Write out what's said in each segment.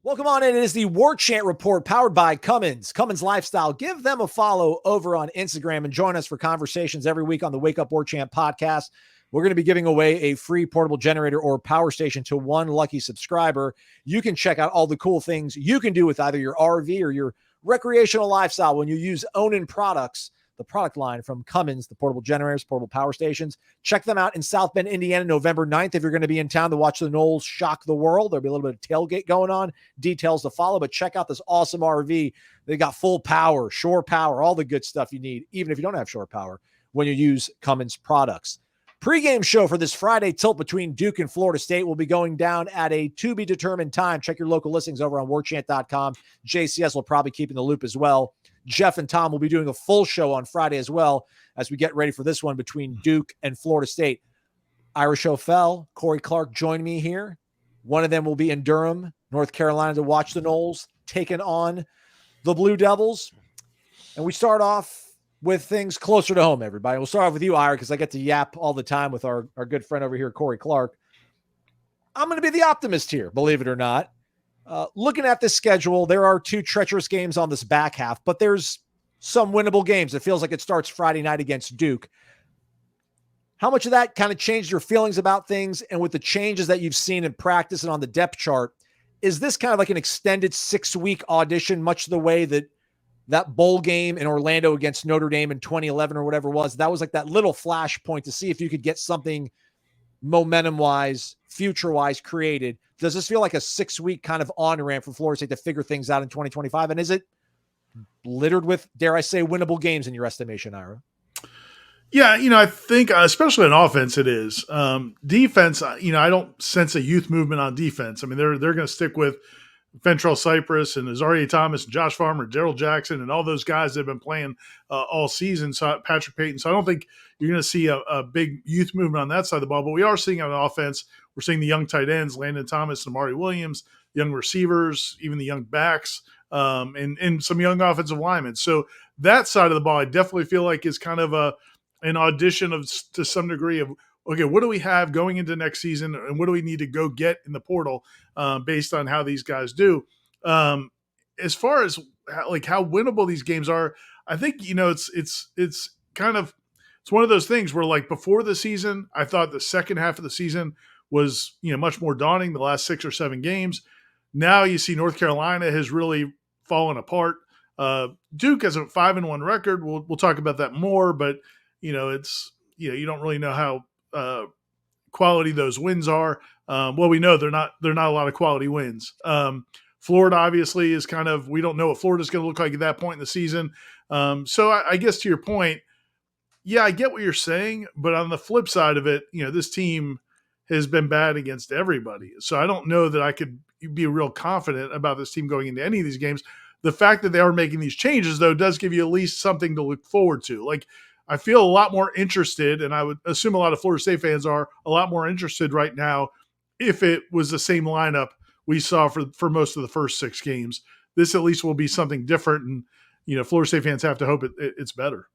Welcome on in. It is the Warchant Report powered by Cummins. Cummins Lifestyle. Give them a follow over on Instagram and join us for conversations every week on the Wake Up Warchant podcast. We're going to be giving away a free portable generator or power station to one lucky subscriber. You can check out all the cool things you can do with either your RV or your recreational lifestyle when you use Onan products, the product line from Cummins, the portable generators, portable power stations. Check them out in South Bend, Indiana, November 9th. If you're going to be in town to watch the Noles shock the world, there'll be a little bit of tailgate going on, details to follow, but check out this awesome RV. They got full power, shore power, all the good stuff you need, even if you don't have shore power, when you use Cummins products. Pre-game show for this Friday tilt between Duke and Florida State will be going down at a to-be-determined time. Check your local listings over on warchant.com. JCS will probably keep in the loop as well. Jeff and Tom will be doing a full show on Friday as well as we get ready for this one between Duke and Florida State. Irish O'Fell, Corey Clark join me here. One of them will be in Durham, North Carolina to watch the Noles taking on the Blue Devils. And we start off with things closer to home, everybody. We'll start off with you, Ira, because I get to yap all the time with our good friend over here, Corey Clark. I'm going to be the optimist here, believe it or not. Looking at this schedule, there are two treacherous games on this back half, but there's some winnable games. It feels like it starts Friday night against Duke. How much of that kind of changed your feelings about things? And with the changes that you've seen in practice and on the depth chart, is this kind of like an extended 6-week audition, much the way that bowl game in Orlando against Notre Dame in 2011 or whatever it was? That was like that little flashpoint to see if you could get something momentum-wise, future-wise created. Does this feel like a 6-week kind of on-ramp for Florida State to figure things out in 2025? And is it littered with, dare I say, winnable games in your estimation, Ira? Yeah, I think especially on offense it is. Defense, I don't sense a youth movement on defense. I mean, they're going to stick with Fentrell Cypress and Azaria Thomas and Josh Farmer, Daryl Jackson, and all those guys that have been playing all season, so Patrick Payton. So I don't think you're going to see a big youth movement on that side of the ball, but we are seeing on offense, we're seeing the young tight ends, Landon Thomas and Amari Williams, young receivers, even the young backs, and some young offensive linemen. So that side of the ball, I definitely feel like is kind of an audition to some degree of, okay, what do we have going into next season, and what do we need to go get in the portal based on how these guys do? As far as how winnable these games are, I think it's one of those things where, like, before the season, I thought the second half of the season was much more daunting. The last 6 or 7 games. Now you see North Carolina has really fallen apart. Duke has a 5-1 record. We'll talk about that more, but you don't really know how quality those wins are. Well, we know they're not a lot of quality wins. Florida obviously is we don't know what Florida's going to look like at that point in the season. So I guess to your point, yeah, I get what you're saying, but on the flip side of it, this team has been bad against everybody. So I don't know that I could be real confident about this team going into any of these games. The fact that they are making these changes, though, does give you at least something to look forward to. Like, I feel a lot more interested, and I would assume a lot of Florida State fans are a lot more interested right now if it was the same lineup we saw for most of the first 6 games. This at least will be something different, and Florida State fans have to hope it's better.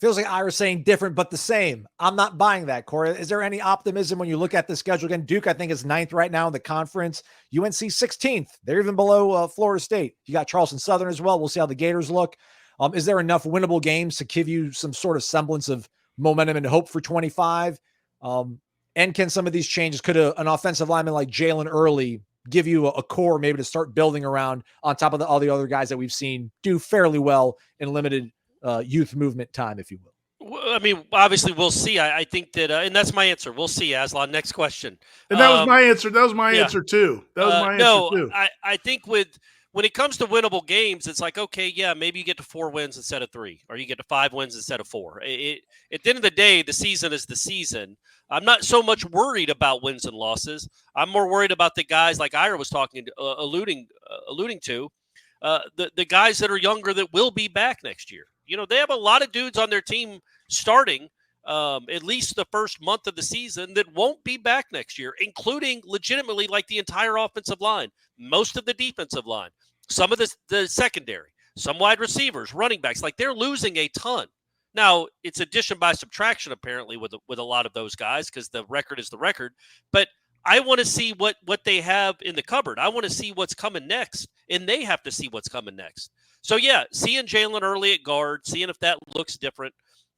Feels like Ira's saying different but the same. I'm not buying that, Corey. Is there any optimism when you look at the schedule again? Duke, I think, is 9th right now in the conference. UNC 16th. They're even below Florida State. You got Charleston Southern as well. We'll see how the Gators look. Is there enough winnable games to give you some sort of semblance of momentum and hope for 25? And can some of these changes, could an offensive lineman like Jalen Early give you a core maybe to start building around on top of all the other guys that we've seen do fairly well in limited youth movement time, if you will? Well, I mean, obviously we'll see. I think that, and that's my answer. We'll see, Aslan. Next question. And that was my answer. That was my answer too. That was my answer too. I think when it comes to winnable games, it's like, okay, yeah, maybe you get to 4 wins instead of 3, or you get to 5 wins instead of 4. At the end of the day, the season is the season. I'm not so much worried about wins and losses. I'm more worried about the guys like Ira was alluding to, the guys that are younger that will be back next year. They have a lot of dudes on their team starting at least the first month of the season that won't be back next year, including legitimately like the entire offensive line, most of the defensive line, some of the secondary, some wide receivers, running backs. Like, they're losing a ton. Now, it's addition by subtraction, apparently, with a lot of those guys, because the record is the record. But I want to see what they have in the cupboard. I want to see what's coming next, and they have to see what's coming next. So, yeah, seeing Jalen early at guard, seeing if that looks different,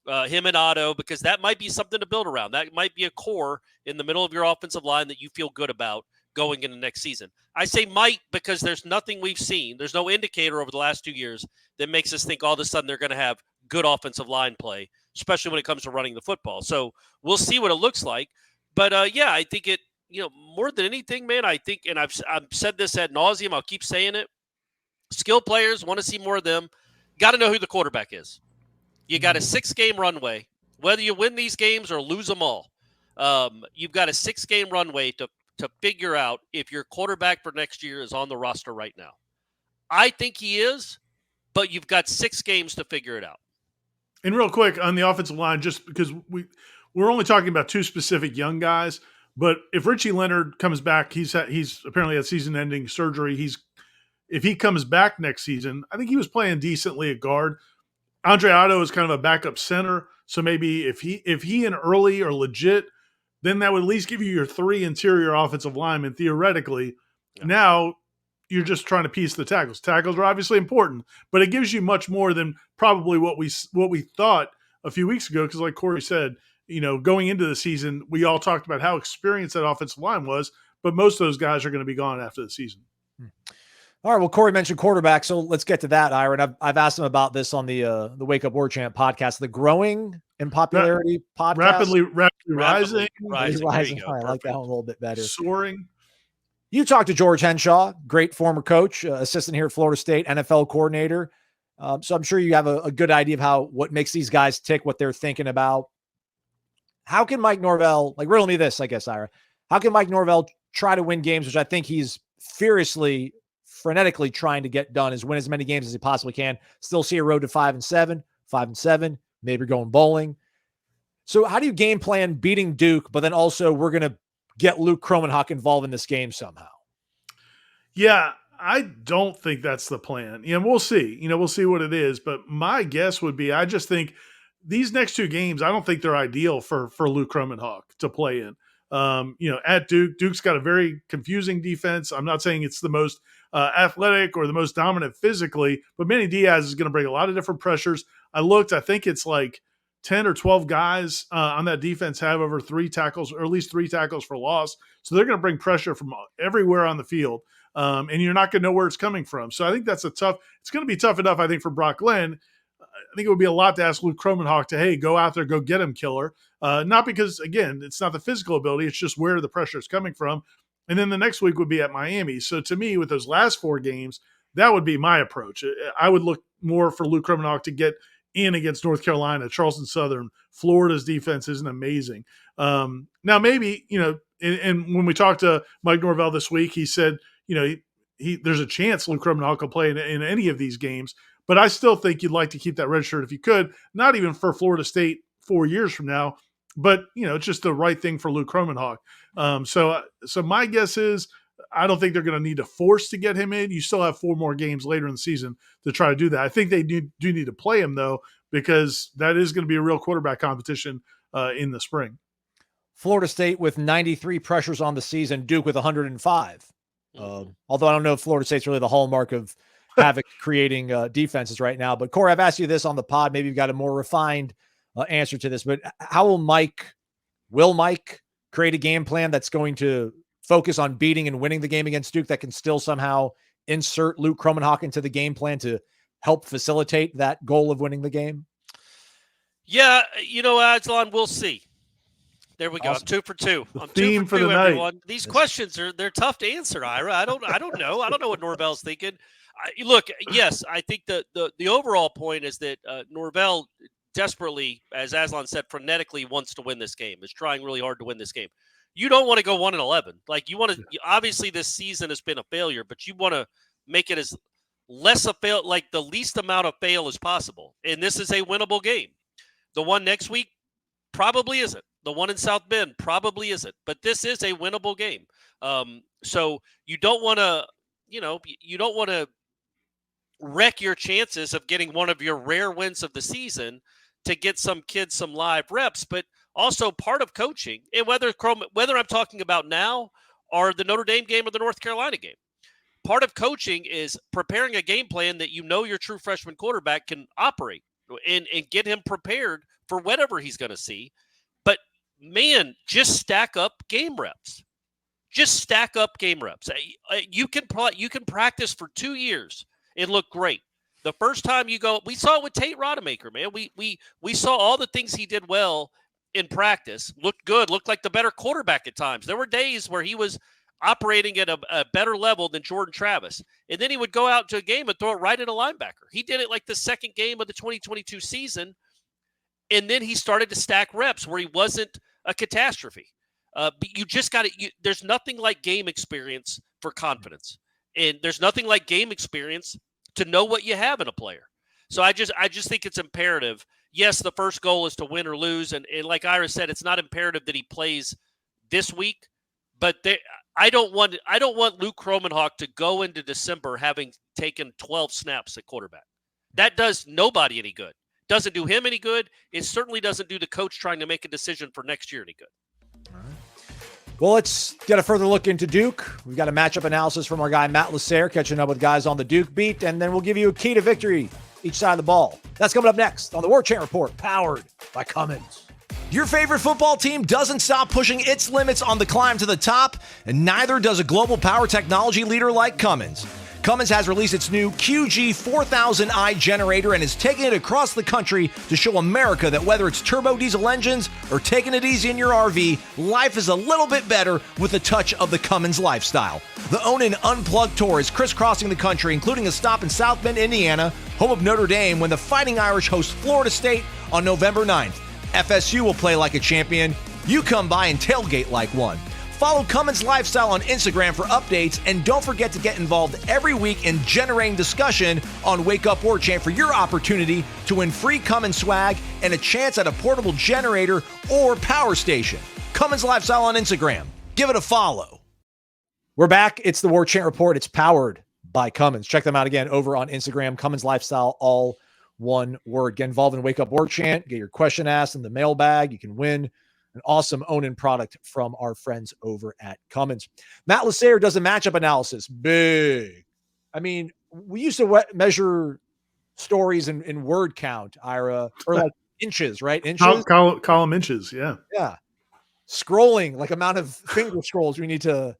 him and Otto, because that might be something to build around. That might be a core in the middle of your offensive line that you feel good about going into next season. I say might because there's nothing we've seen. There's no indicator over the last 2 years that makes us think all of a sudden they're going to have good offensive line play, especially when it comes to running the football. So we'll see what it looks like. But, yeah, I think it, more than anything, man, I think, and I've said this ad nauseum, I'll keep saying it, skill players, want to see more of them, got to know who the quarterback is. You got a 6-game runway. Whether you win these games or lose them all, you've got a 6-game runway to figure out if your quarterback for next year is on the roster right now. I think he is, but you've got 6 games to figure it out. And real quick on the offensive line, just because we're only talking about 2 specific young guys, but if Richie Leonard comes back, he's apparently had season-ending surgery. If he comes back next season, I think he was playing decently at guard. Andre Otto is kind of a backup center, so maybe if he and Early are legit, then that would at least give you your 3 interior offensive linemen theoretically. Yeah. Now you're just trying to piece the tackles. Tackles are obviously important, but it gives you much more than probably what we thought a few weeks ago. Because like Corey said, going into the season, we all talked about how experienced that offensive line was, but most of those guys are going to be gone after the season. All right. Well, Corey mentioned quarterback, so let's get to that, Ira. I've asked him about this on the Wake Up Warchant podcast, the growing in popularity podcast. Rapidly rising. Rising. I like that one a little bit better. Soaring. You talked to George Henshaw, great former coach, assistant here at Florida State, NFL coordinator. So I'm sure you have a good idea of what makes these guys tick, what they're thinking about. How can Mike Norvell, riddle me this, I guess, Ira. How can Mike Norvell try to win games, which I think he's frenetically trying to get done, is win as many games as he possibly can, still see a road to 5-7, maybe going bowling. So how do you game plan beating Duke, but then also we're going to get Luke Kromenhoek involved in this game somehow? Yeah, I don't think that's the plan. We'll see. We'll see what it is. But my guess would be, I just think these next 2 games, I don't think they're ideal for Luke Kromenhoek to play in. At Duke's got a very confusing defense. I'm not saying it's the most athletic or the most dominant physically, but Manny Diaz is going to bring a lot of different pressures. I think it's like 10 or 12 guys on that defense have over 3 tackles, or at least 3 tackles for loss. So they're going to bring pressure from everywhere on the field. And you're not going to know where it's coming from. So I think it's going to be tough enough, I think, for Brock Glenn. I think it would be a lot to ask Luke Kromenhoek to, hey, go out there, go get him, killer. Not because, again, it's not the physical ability. It's just where the pressure is coming from. And then the next week would be at Miami. So to me, with those last 4 games, that would be my approach. I would look more for Luke Kromenhoek to get in against North Carolina, Charleston Southern. Florida's defense isn't amazing. Now, maybe, and when we talked to Mike Norvell this week, he said, there's a chance Luke Kromenhoek will play in any of these games. But I still think you'd like to keep that red shirt if you could, not even for Florida State 4 years from now, but, it's just the right thing for Luke Kromenhoek. So my guess is I don't think they're going to need to force to get him in. You still have 4 more games later in the season to try to do that. I think they do need to play him, though, because that is going to be a real quarterback competition in the spring. Florida State with 93 pressures on the season, Duke with 105. Although I don't know if Florida State's really the hallmark of havoc creating defenses right now. But Corey, I've asked you this on the pod. Maybe you've got a more refined answer to this, but how will Mike create a game plan that's going to focus on beating and winning the game against Duke that can still somehow insert Luke Kromenhoek into the game plan to help facilitate that goal of winning the game? Yeah, Aslan, we'll see. There we go. Awesome. I'm 2 for 2. The I'm theme 2 for for 2, the night. everyone. These questions they're tough to answer, Ira. I don't know. I don't know what Norvell's thinking. Look, yes, I think the overall point is that Norvell desperately, as Aslan said, frenetically wants to win this game, is trying really hard to win this game. You don't want to go 1-11. You want to, obviously this season has been a failure, but you want to make it as less a fail, the least amount of fail as possible. And this is a winnable game. The one next week probably isn't. The one in South Bend probably isn't. But this is a winnable game. So you don't want to, you don't want to wreck your chances of getting one of your rare wins of the season to get some kids some live reps. But also part of coaching, and whether I'm talking about now or the Notre Dame game or the North Carolina game, part of coaching is preparing a game plan that your true freshman quarterback can operate and get him prepared for whatever he's going to see. But, man, just stack up game reps. Just stack up game reps. You can practice for 2 years and look great. The first time you go, we saw it with Tate Rodemaker, man. We saw all the things he did well in practice. Looked good, looked like the better quarterback at times. There were days where he was operating at a better level than Jordan Travis. And then he would go out to a game and throw it right at a linebacker. He did it like the second game of the 2022 season. And then he started to stack reps where he wasn't a catastrophe. But you just got to – there's nothing like game experience for confidence. And there's nothing like game experience to know what you have in a player. So I just think it's imperative. Yes, the first goal is to win or lose. And like Ira said, it's not imperative that he plays this week. But I don't want Luke Kromenhoek to go into December having taken 12 snaps at quarterback. That does nobody any good. Doesn't do him any good. It certainly doesn't do the coach trying to make a decision for next year any good. All right. Well, let's get a further look into Duke. We've got a matchup analysis from our guy, Matt LaSerre, catching up with guys on the Duke beat, and then we'll give you a key to victory each side of the ball. That's coming up next on the Warchant Report, powered by Cummins. Your favorite football team doesn't stop pushing its limits on the climb to the top, and neither does a global power technology leader like Cummins. Cummins has released its new QG4000i generator and is taking it across the country to show America that whether it's turbo diesel engines or taking it easy in your RV, life is a little bit better with a touch of the Cummins lifestyle. The Own and Unplugged tour is crisscrossing the country, including a stop in South Bend, Indiana, home of Notre Dame, when the Fighting Irish host Florida State on November 9th. FSU will play like a champion. You come by and tailgate like one. Follow Cummins Lifestyle on Instagram for updates, and don't forget to get involved every week in generating discussion on Wake Up Warchant for your opportunity to win free Cummins swag and a chance at a portable generator or power station. Cummins Lifestyle on Instagram. Give it a follow. We're back. It's the Warchant Report. It's powered by Cummins. Check them out again over on Instagram, Cummins Lifestyle, all one word. Get involved in Wake Up Warchant. Get your question asked in the mailbag. You can win an awesome own-in product from our friends over at Cummins. Matt LaSerre does a matchup analysis. Big. I mean, we used to measure stories in word count, Ira, or like inches, right? Inches? Column inches, yeah. Yeah. Scrolling, like amount of finger scrolls we need to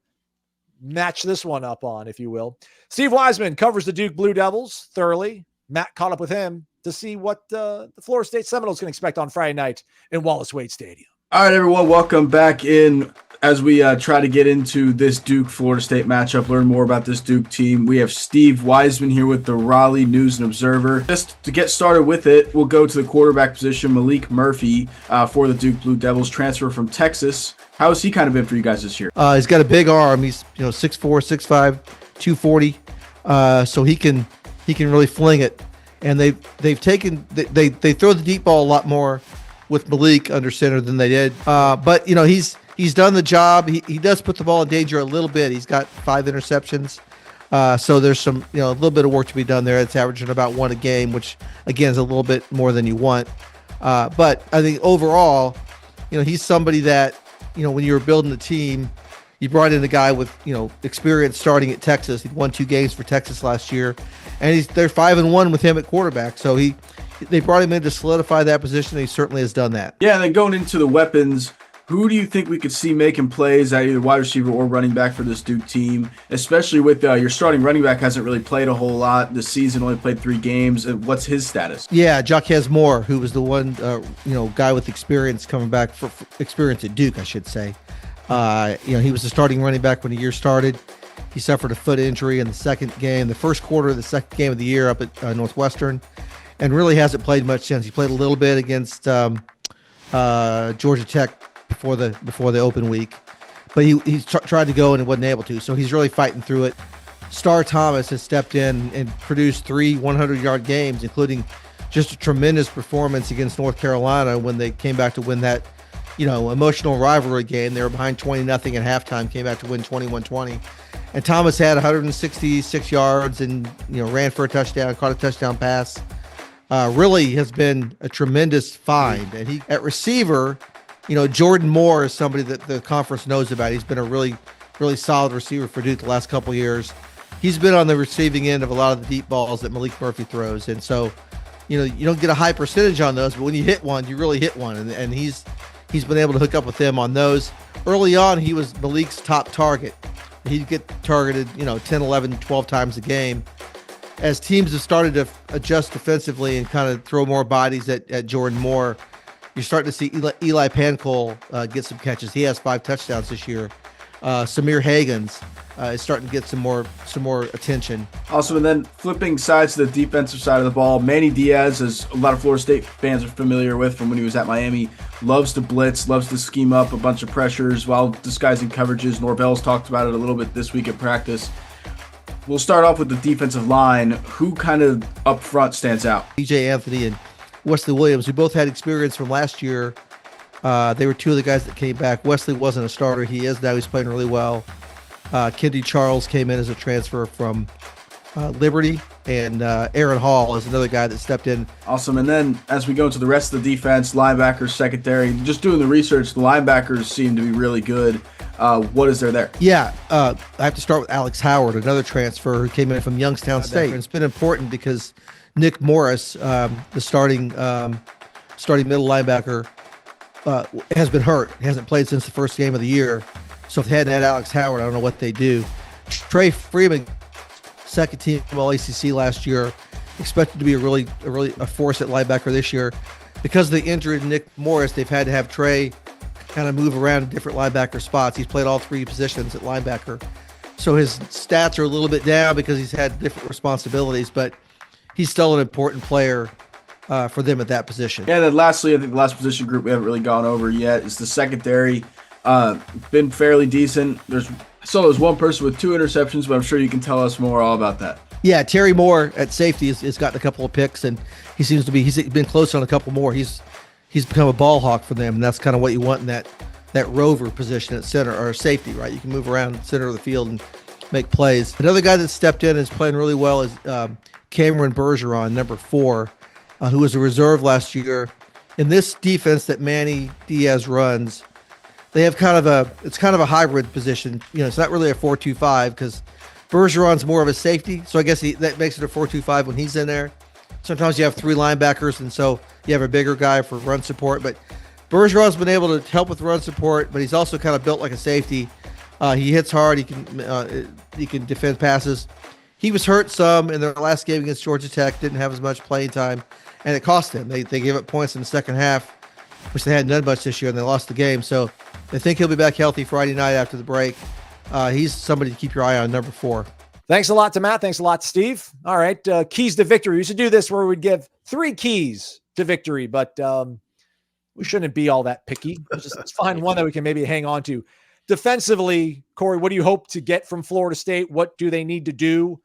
match this one up on, if you will. Steve Wiseman covers the Duke Blue Devils thoroughly. Matt caught up with him to see what the Florida State Seminoles can expect on Friday night in Wallace Wade Stadium. All right, everyone, welcome back in as we try to get into this Duke-Florida State matchup, learn more about this Duke team. We have Steve Wiseman here with the Raleigh News and Observer. Just to get started with it, we'll go to the quarterback position. Malik Murphy for the Duke Blue Devils, transfer from Texas. How has he kind of been for you guys this year? He's got a big arm. He's 6'4", 6'5", 240, so he can really fling it. And they throw the deep ball a lot more with Malik under center than they did. But he's done the job. He does put the ball in danger a little bit. He's got 5 interceptions. So there's some a little bit of work to be done there. It's averaging about 1 a game, which again is a little bit more than you want. But I think overall, he's somebody that when you were building the team, you brought in a guy with experience starting at Texas. He'd won 2 games for Texas last year, and they're 5-1 with him at quarterback. So they brought him in to solidify that position. And he certainly has done that. Yeah, and then going into the weapons, who do you think we could see making plays at either wide receiver or running back for this Duke team, especially with your starting running back hasn't really played a whole lot this season, only played 3 games. What's his status? Yeah, Jaquez Moore, who was the one guy with experience coming back for experience at Duke, I should say. He was the starting running back when the year started. He suffered a foot injury in the first quarter of the second game of the year up at Northwestern, and really hasn't played much since. He played a little bit against Georgia Tech before the open week, but he tried to go and wasn't able to. So he's really fighting through it. Star Thomas has stepped in and produced 3 100-yard games, including just a tremendous performance against North Carolina when they came back to win that emotional rivalry game. They were behind 20-0 at halftime, came back to win 21-20. And Thomas had 166 yards and ran for a touchdown, caught a touchdown pass. Really has been a tremendous find. And he at receiver, Jordan Moore is somebody that the conference knows about. He's been a really, really solid receiver for Duke the last couple of years. He's been on the receiving end of a lot of the deep balls that Malik Murphy throws. And so, you don't get a high percentage on those, but when you hit one, you really hit one. And he's been able to hook up with them on those. Early on, he was Malik's top target. He'd get targeted, 10, 11, 12 times a game. As teams have started to adjust defensively and kind of throw more bodies at Jordan Moore, you're starting to see Eli Pancol get some catches. He has 5 touchdowns this year. Samir Hagens is starting to get some more attention. Also, and then flipping sides to the defensive side of the ball, Manny Diaz, as a lot of Florida State fans are familiar with from when he was at Miami, loves to blitz, loves to scheme up a bunch of pressures while disguising coverages. Norvell's talked about it a little bit this week at practice. We'll start off with the defensive line. Who kind of up front stands out? DJ Anthony and Wesley Williams, who both had experience from last year. They were two of the guys that came back. Wesley wasn't a starter. He is now. He's playing really well. Kendi Charles came in as a transfer from Liberty, and Aaron Hall is another guy that stepped in. Awesome. And then as we go to the rest of the defense, linebackers, secondary, just doing the research, the linebackers seem to be really good. What is there? Yeah, I have to start with Alex Howard, another transfer who came in from Youngstown State. And it's been important because Nick Morris, the starting middle linebacker, has been hurt. He hasn't played since the first game of the year. So if they hadn't had Alex Howard, I don't know what they do. Trey Freeman, second team All-ACC last year, expected to be a force at linebacker this year. Because of the injury to Nick Morris, they've had to have Trey kind of move around in different linebacker spots. He's played all 3 positions at linebacker. So his stats are a little bit down because he's had different responsibilities, but he's still an important player for them at that position. Yeah, and then lastly, I think the last position group we haven't really gone over yet is the secondary. Been fairly decent. There's one person with 2 interceptions, but I'm sure you can tell us more all about that. Yeah, Terry Moore at safety has gotten a couple of picks, and he's been close on a couple more. He's become a ball hawk for them, and that's kind of what you want in that rover position at center or safety, right? You can move around the center of the field and make plays. Another guy that stepped in and is playing really well is Cameron Bergeron, number 4, who was a reserve last year. In this defense that Manny Diaz runs, they have kind of a hybrid position. It's not really a 4-2-5 because Bergeron's more of a safety, so I guess that makes it a 4-2-5 when he's in there. Sometimes you have 3 linebackers, and so you have a bigger guy for run support. But Bergeron's been able to help with run support, but he's also kind of built like a safety. He hits hard. He can defend passes. He was hurt some in their last game against Georgia Tech. Didn't have as much playing time, and it cost them. They gave up points in the second half, which they hadn't done much this year, and they lost the game. So they think he'll be back healthy Friday night after the break. He's somebody to keep your eye on, number 4. Thanks a lot to Matt. Thanks a lot to Steve. All right. Keys to victory. We used to do this where we'd give 3 keys to victory, but we shouldn't be all that picky. Let's find one that we can maybe hang on to. Defensively, Corey, what do you hope to get from Florida State? What do they need to do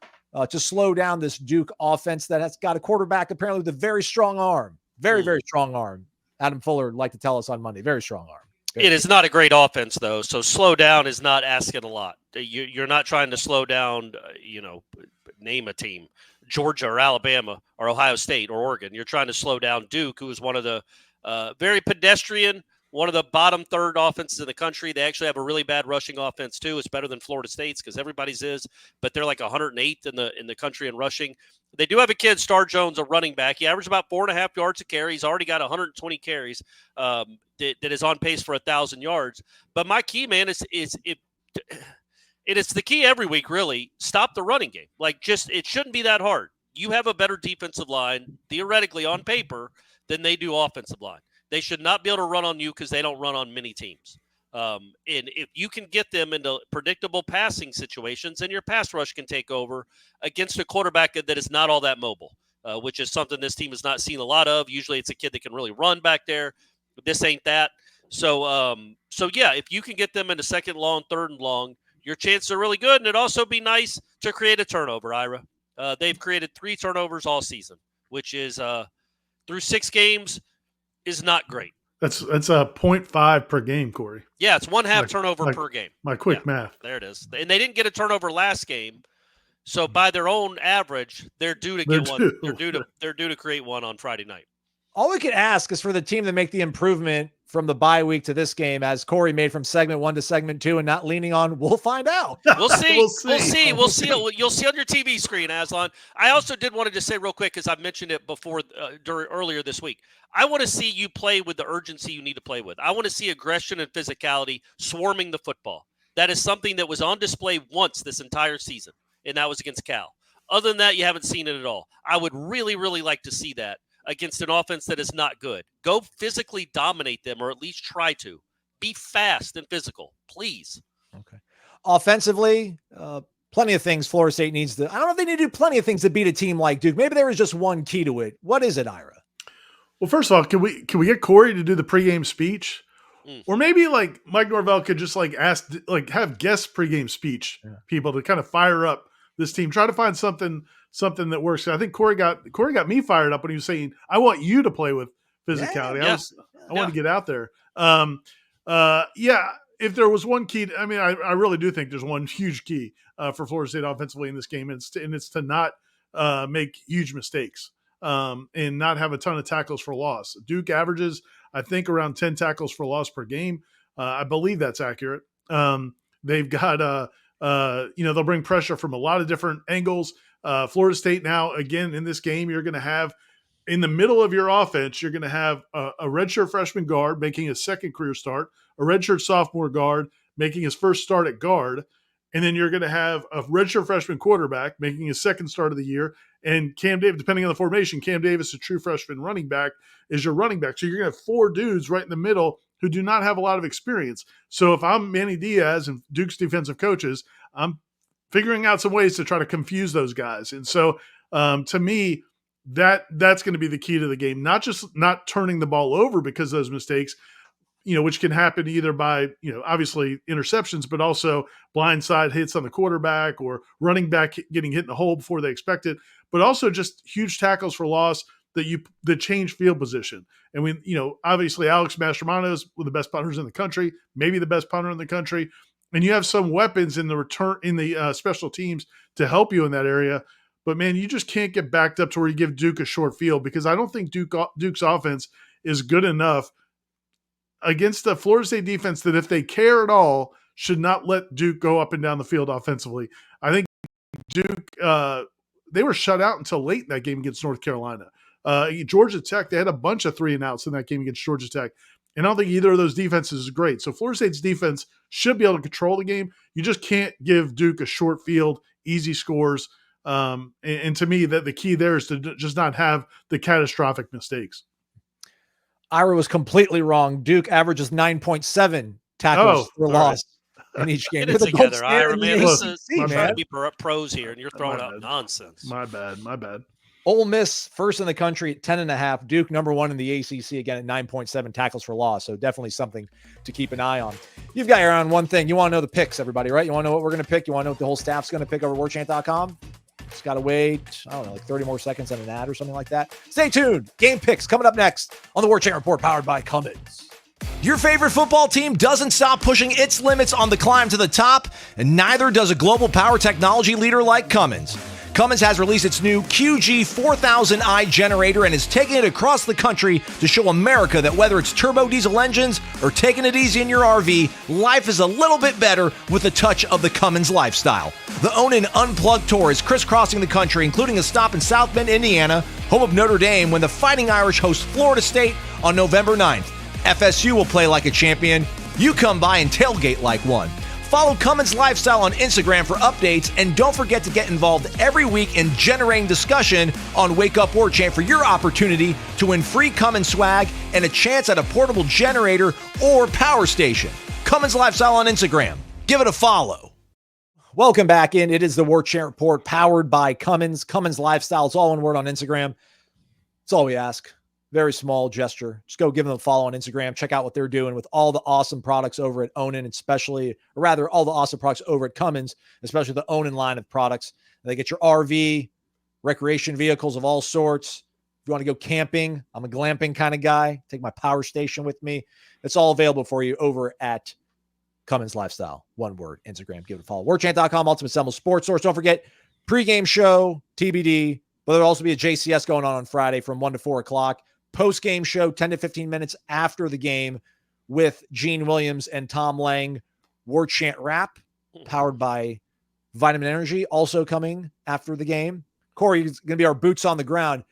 to slow down this Duke offense that has got a quarterback apparently with a very strong arm? Very, very strong arm. Adam Fuller would like to tell us on Monday. Very strong arm. Good. It is not a great offense, though, so slow down is not asking a lot. You're not trying to slow down, name a team, Georgia or Alabama or Ohio State or Oregon. You're trying to slow down Duke, who is one of the very pedestrian, one of the bottom 3rd offenses in the country. They actually have a really bad rushing offense, too. It's better than Florida State's because everybody's is, but they're like 108th in the country in rushing. They do have a kid, Star Jones, a running back. He averaged about 4.5 yards a carry. He's already got 120 carries that is on pace for 1,000 yards. But my key, man, is the key every week, really. Stop the running game. It shouldn't be that hard. You have a better defensive line, theoretically, on paper, than they do offensive line. They should not be able to run on you because they don't run on many teams. And if you can get them into predictable passing situations, then your pass rush can take over against a quarterback that is not all that mobile, which is something this team has not seen a lot of. Usually it's a kid that can really run back there. But this ain't that. So yeah, if you can get them into 2nd long, 3rd and long, your chances are really good. And it'd also be nice to create a turnover, Ira. They've created 3 turnovers all season, which is through 6 games is not great. That's a 0.5 per game, Corey. Yeah, it's 1/2 turnover per game. My quick math. There it is. And they didn't get a turnover last game, so by their own average, they're due to get one. They're due to create one on Friday night. All we could ask is for the team to make the improvement from the bye week to this game, as Corey made from segment 1 to segment 2 and not leaning on, we'll find out. We'll see. We'll see. You'll see on your TV screen, Aslan. I also did want to just say real quick, because I've mentioned it before earlier this week. I want to see you play with the urgency you need to play with. I want to see aggression and physicality swarming the football. That is something that was on display once this entire season, and that was against Cal. Other than that, you haven't seen it at all. I would really, really like to see that against an offense that is not good. Go physically dominate them, or at least try to. Be fast and physical, please. Okay. Offensively, plenty of things Florida State needs to. I don't know if they need to do plenty of things to beat a team like Duke. Maybe there was just one key to it. What is it, Ira? Well, first of all, can we get Corey to do the pregame speech? Or maybe like Mike Norvell could just like have guest pregame speech people to kind of fire up this team. Try to find something that works. I think Corey got me fired up when he was saying, "I want you to play with physicality." I want to get out there. If there was one key, I really do think there's one huge key for Florida State offensively in this game, and it's to not make huge mistakes and not have a ton of tackles for loss. Duke averages, I think, around 10 tackles for loss per game. I believe that's accurate. They've got they'll bring pressure from a lot of different angles. Florida State now, again, in this game, you're going to have in the middle of your offense, you're going to have a redshirt freshman guard making his second career start, a redshirt sophomore guard making his first start at guard, and then you're going to have a redshirt freshman quarterback making his second start of the year, and Cam Davis, depending on the formation, Cam Davis, a true freshman running back, is your running back. So you're going to have 4 dudes right in the middle who do not have a lot of experience. So if I'm Manny Diaz and Duke's defensive coaches, I'm figuring out some ways to try to confuse those guys. And so to me, that's going to be the key to the game, not just not turning the ball over because of those mistakes, which can happen either by, obviously interceptions, but also blindside hits on the quarterback or running back getting hit in the hole before they expect it, but also just huge tackles for loss that change field position. And obviously Alex Mastromano is one of the best punters in the country, maybe the best punter in the country. And you have some weapons in the return in the special teams to help you in that area. But man, you just can't get backed up to where you give Duke a short field, because I don't think Duke's offense is good enough against the Florida State defense that, if they care at all, should not let Duke go up and down the field offensively. I think Duke, they were shut out until late in that game against North Carolina. Georgia Tech, they had a bunch of 3-and-outs in that game against Georgia Tech. And I don't think either of those defenses is great. So Florida State's defense should be able to control the game. You just can't give Duke a short field, easy scores. And to me, that the key there is to just not have the catastrophic mistakes. Ira was completely wrong. Duke averages 9.7 tackles for loss in each game. Get it together, Ira, man. I'm trying to be pros here, and you're throwing out nonsense. My bad. Ole Miss, first in the country at 10.5. Duke, number 1 in the ACC, again at 9.7 tackles for loss. So definitely something to keep an eye on. You've got your on one thing. You want to know the picks, everybody, right? You want to know what we're going to pick? You want to know what the whole staff's going to pick over Warchant.com? Just got to wait, I don't know, like 30 more seconds on an ad or something like that. Stay tuned. Game picks coming up next on the Warchant Report, powered by Cummins. Your favorite football team doesn't stop pushing its limits on the climb to the top, and neither does a global power technology leader like Cummins. Cummins has released its new QG4000i generator and is taking it across the country to show America that whether it's turbo diesel engines or taking it easy in your RV, life is a little bit better with a touch of the Cummins lifestyle. The Own Unplugged Tour is crisscrossing the country, including a stop in South Bend, Indiana, home of Notre Dame, when the Fighting Irish host Florida State on November 9th. FSU will play like a champion. You come by and tailgate like one. Follow Cummins Lifestyle on Instagram for updates, and don't forget to get involved every week in generating discussion on Wake Up Warchant for your opportunity to win free Cummins swag and a chance at a portable generator or power station. Cummins Lifestyle on Instagram. Give it a follow. Welcome back in. It is the Warchant Report, powered by Cummins. Cummins Lifestyle. It's all one word on Instagram. That's all we ask. Very small gesture. Just go give them a follow on Instagram. Check out what they're doing with all the awesome products over at Onan, especially, or rather, all the awesome products over at Cummins, especially the Onan line of products. They get your RV, recreation vehicles of all sorts. If you want to go camping, I'm a glamping kind of guy. Take my power station with me. It's all available for you over at Cummins Lifestyle. One word, Instagram. Give it a follow. Warchant.com, Ultimate Seminoles Sports Source. Don't forget, pregame show, TBD, but there'll also be a JCS going on Friday from 1 to 4 o'clock. Post-game show, 10 to 15 minutes after the game. with Gene Williams and Tom Lang. Warchant Wrap, powered by Vitamin Energy, also coming after the game. Corey is going to be our boots on the ground.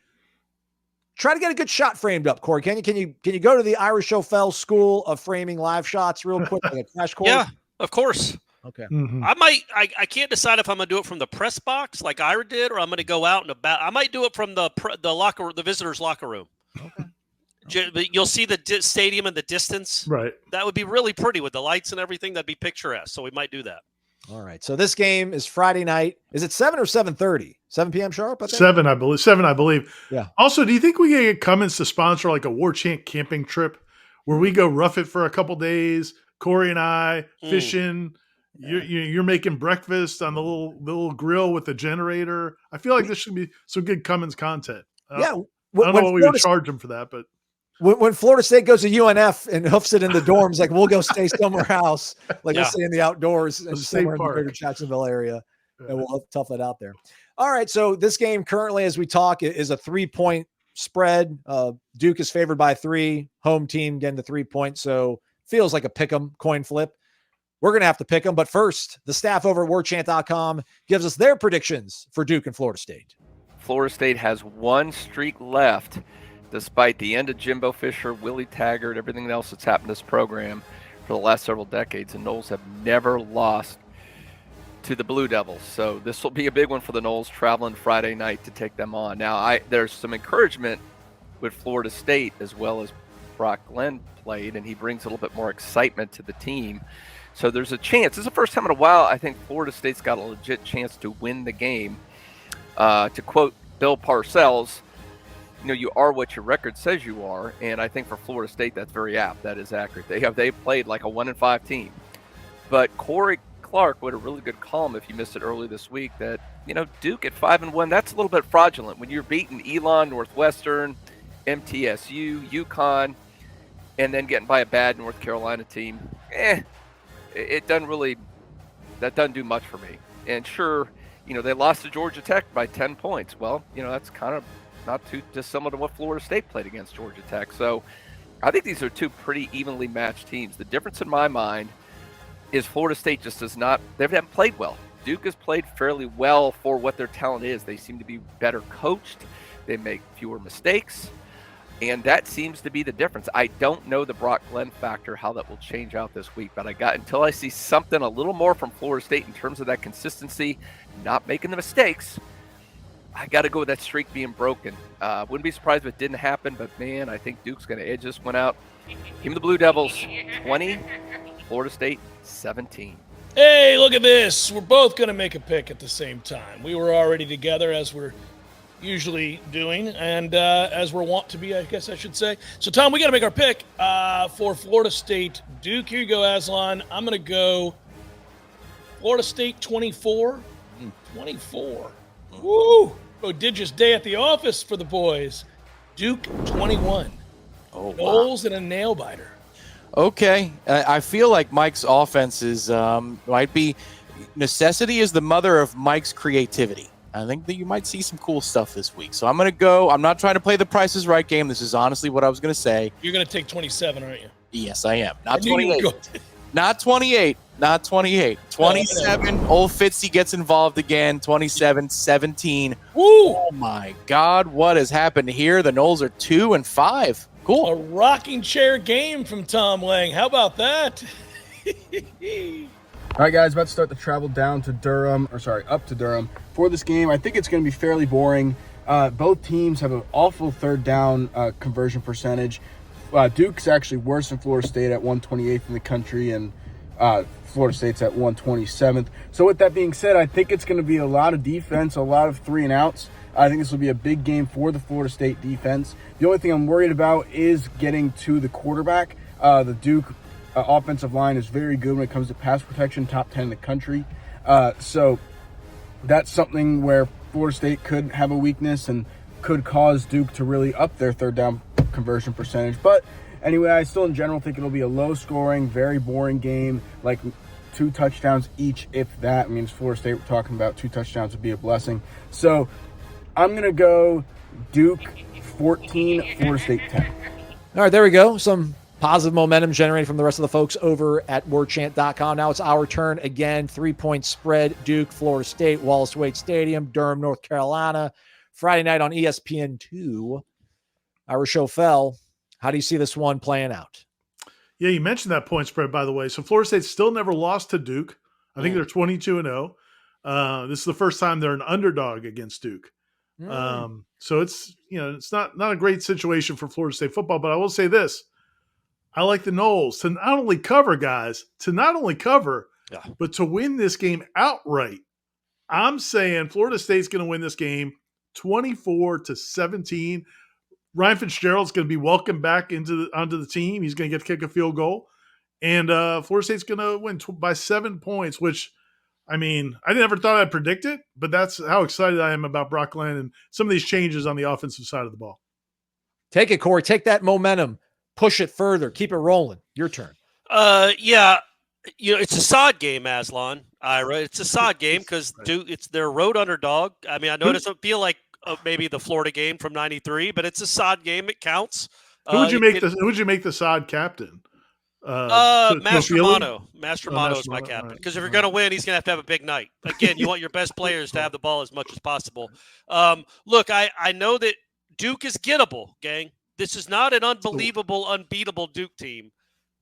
Try to get a good shot framed up, Corey. Can you go to the Irish O'Fell School of Framing Live Shots real quick, like a crash course? Yeah, of course. Okay. Mhm. I can't decide if I'm going to do it from the press box like Ira did, or I'm going to go out and about. I might do it from the visitors' locker room. Okay. You'll see the stadium in the distance. Right. That would be really pretty with the lights and everything. That'd be picturesque. So we might do that. All right. So this game is Friday night. Is it 7 or 7:30? 7 p.m. sharp? I think? 7, I believe. Yeah. Also, do you think we can get Cummins to sponsor like a Warchant camping trip where we go rough it for a couple days? Corey and I fishing. You're making breakfast on the little grill with the generator. I feel like this should be some good Cummins content. Yeah. I don't know what we would charge him for that, but when Florida State goes to UNF and hoofs it in the dorms, like we'll go stay somewhere else, like we'll stay in the outdoors and somewhere in the greater Jacksonville area, and we'll tough it out there. All right, so this game currently, as we talk, is a 3-point spread. Duke is favored by 3. Home team getting the 3 points, so feels like a pick'em coin flip. We're going to have to pick them, but first, the staff over at warchant.com gives us their predictions for Duke and Florida State. Florida State has one streak left, despite the end of Jimbo Fisher, Willie Taggart, everything else that's happened to this program for the last several decades, and Noles have never lost to the Blue Devils. So this will be a big one for the Noles, traveling Friday night to take them on. Now, there's some encouragement with Florida State, as well as Brock Glenn played, and he brings a little bit more excitement to the team. So there's a chance. This is the first time in a while I think Florida State's got a legit chance to win the game. To quote Bill Parcells, you are what your record says you are, and I think for Florida State that's very apt. That is accurate. They played like a 1-5 team. But Corey Clark wrote a really good column, if you missed it early this week, that Duke at 5-1, that's a little bit fraudulent when you're beating Elon, Northwestern, MTSU, UConn, and then getting by a bad North Carolina team. That doesn't do much for me. And sure, they lost to Georgia Tech by 10 points. Well, that's kind of not too dissimilar to what Florida State played against Georgia Tech. So I think these are two pretty evenly matched teams. The difference in my mind is Florida State just they haven't played well. Duke has played fairly well for what their talent is. They seem to be better coached. They make fewer mistakes. And that seems to be the difference. I don't know the Brock Glenn factor, how that will change out this week, but until I see something a little more from Florida State in terms of that consistency, not making the mistakes, I got to go with that streak being broken. Wouldn't be surprised if it didn't happen, but man, I think Duke's going to edge this one out. Team of the Blue Devils 20, Florida State 17. Hey, look at this. We're both going to make a pick at the same time. We were already together, as we're usually doing, and as we're wont to be, I guess I should say. So, Tom, we got to make our pick for Florida State Duke. Here you go, Aslan. I'm going to go Florida State 24. 24. Woo! Prodigious day at the office for the boys. Duke 21. Oh, Noles and a nail biter. Okay. I feel like Mike's offense might be necessity is the mother of Mike's creativity. I think that you might see some cool stuff this week. So I'm going to go. I'm not trying to play the Price is Right game. This is honestly what I was going to say. You're going to take 27, aren't you? Yes, I am. Not I knew you 28. would go. Not 28. Not 28. 27. Old Fitzy gets involved again. 27-17. Woo! Oh, my God. What has happened here? The Noles are 2-5. Cool. A rocking chair game from Tom Lang. How about that? All right, guys, about to start the travel up to Durham for this game. I think it's going to be fairly boring. Both teams have an awful third down conversion percentage. Duke's actually worse than Florida State at 128th in the country, and Florida State's at 127th. So with that being said, I think it's going to be a lot of defense, a lot of 3-and-outs. I think this will be a big game for the Florida State defense. The only thing I'm worried about is getting to the quarterback. The Duke offensive line is very good when it comes to pass protection, top 10 in the country. So that's something where Florida State could have a weakness and could cause Duke to really up their third down conversion percentage. But anyway, I still in general think it'll be a low scoring, very boring game, like 2 touchdowns each, if that. I mean, it's Florida State, we're talking about 2 touchdowns would be a blessing. So I'm going to go Duke 14, Florida State 10. All right, there we go. Some Positive momentum generated from the rest of the folks over at Warchant.com. Now it's our turn again. 3-point spread, Duke, Florida State, Wallace Wade Stadium, Durham, North Carolina. Friday night on ESPN2. Ira Schofel, how do you see this one playing out? Yeah, you mentioned that point spread, by the way. So Florida State still never lost to Duke. I think they're 22-0. This is the first time they're an underdog against Duke. So it's it's not a great situation for Florida State football. But I will say this: I like the Noles to not only cover, but to win this game outright. I'm saying Florida State's going to win this game 24-17. Ryan Fitzgerald's going to be welcomed back onto the team. He's going to get to kick a field goal. And Florida State's going to win by 7 points, which, I mean, I never thought I'd predict it, but that's how excited I am about Brock Glenn and some of these changes on the offensive side of the ball. Take it, Corey. Take that momentum. Push it further. Keep it rolling. Your turn. Yeah. It's a sod game, Aslan. Ira. It's a sod game because it's their road underdog. I mean, I know it doesn't feel like maybe the Florida game from '93, but it's a sod game. It counts. Who would you make the sod captain? Mastromanno. Mastromanno is my captain because if you're going to win, he's going to have a big night. Again, you want your best players to have the ball as much as possible. Look, I know that Duke is gettable, gang. This is not an unbelievable, unbeatable Duke team.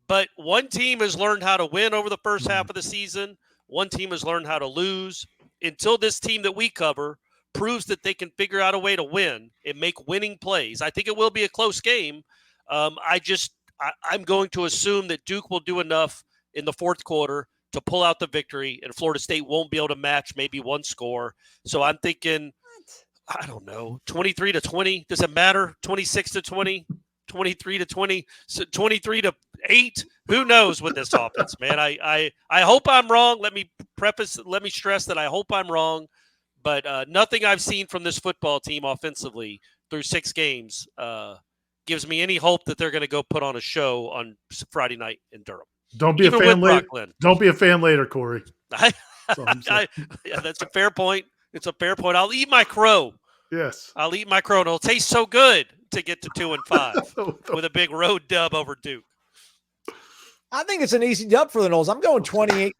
But one team has learned how to win over the first half of the season. One team has learned how to lose. Until this team that we cover proves that they can figure out a way to win and make winning plays, I think it will be a close game. I'm going to assume that Duke will do enough in the fourth quarter to pull out the victory, and Florida State won't be able to match maybe one score. So I'm thinking, I don't know, 23-20. Does it matter? 26-20. 23-20, 23-8. Who knows with this offense, man? I hope I'm wrong. Let me stress that I hope I'm wrong. But nothing I've seen from this football team offensively through 6 games gives me any hope that they're going to go put on a show on Friday night in Durham. Don't be a fan later. Don't be a fan later, Corey. Yeah, that's a fair point. It's a fair point. I'll eat my crow. Yes. I'll eat my crow. And it'll taste so good to get to 2-5 with a big road dub over Duke. I think it's an easy dub for the Noles. I'm going 28-10.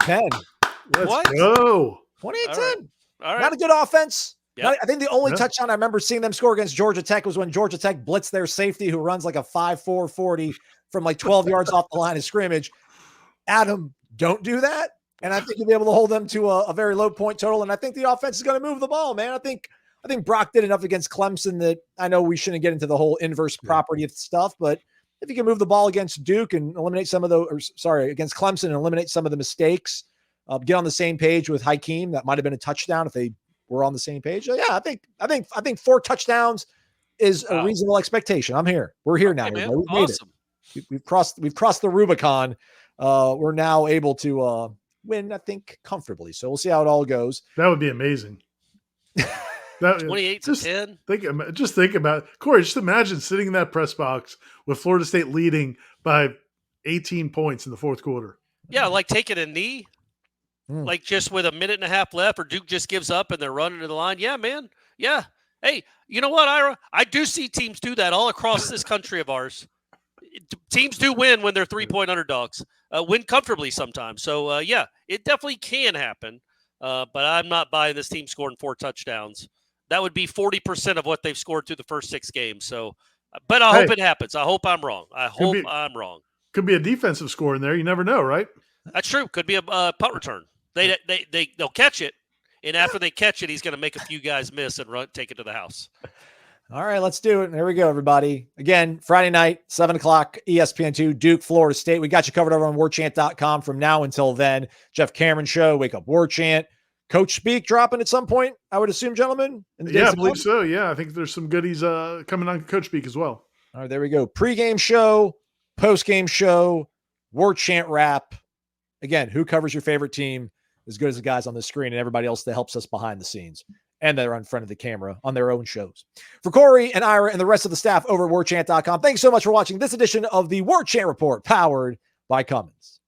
Let's go. 28-10. All right. Not a good offense. Yep. I think the only touchdown I remember seeing them score against Georgia Tech was when Georgia Tech blitzed their safety who runs like a 5.4 40 from like 12 yards off the line of scrimmage. Adam, don't do that. And I think you'll be able to hold them to a very low point total. And I think the offense is going to move the ball, man. I think Brock did enough against Clemson that I know we shouldn't get into the whole inverse property of stuff, but if you can move the ball against Duke and eliminate against Clemson and eliminate some of the mistakes, get on the same page with Hakeem, that might've been a touchdown if they were on the same page. Yeah, I think 4 touchdowns is a reasonable expectation. I'm here. We're here now. Man, We've awesome. made it. We've crossed the Rubicon. We're now able to win, I think, comfortably. So we'll see how it all goes. That would be amazing. 28-10. Just think about it. Corey, just imagine sitting in that press box with Florida State leading by 18 points in the fourth quarter. Yeah, like taking a knee, like just with a minute and a half left, or Duke just gives up and they're running to the line. Yeah, man. Yeah. Hey, you know what, Ira? I do see teams do that all across this country of ours. Teams do win when they're 3-point underdogs, win comfortably sometimes. So, yeah, it definitely can happen. But I'm not buying this team scoring 4 touchdowns. That would be 40% of what they've scored through the first 6 games. So, but I hope it happens. I hope I'm wrong. I'm wrong. Could be a defensive score in there. You never know, right? That's true. Could be a punt return. They'll catch it, and after they catch it, he's going to make a few guys miss and take it to the house. All right, let's do it. There we go, everybody. Again, Friday night, 7 o'clock, ESPN2, Duke, Florida State. We got you covered over on warchant.com from now until then. Jeff Cameron Show, Wake Up Warchant. Coach Speak dropping at some point, I would assume, gentlemen? Yeah, I believe so. Yeah, I think there's some goodies coming on Coach Speak as well. All right, there we go. Pre-game show, post-game show, Warchant wrap. Again, who covers your favorite team as good as the guys on the screen and everybody else that helps us behind the scenes and that are in front of the camera on their own shows. For Corey and Ira and the rest of the staff over at warchant.com, thanks so much for watching this edition of the Warchant Report, powered by Cummins.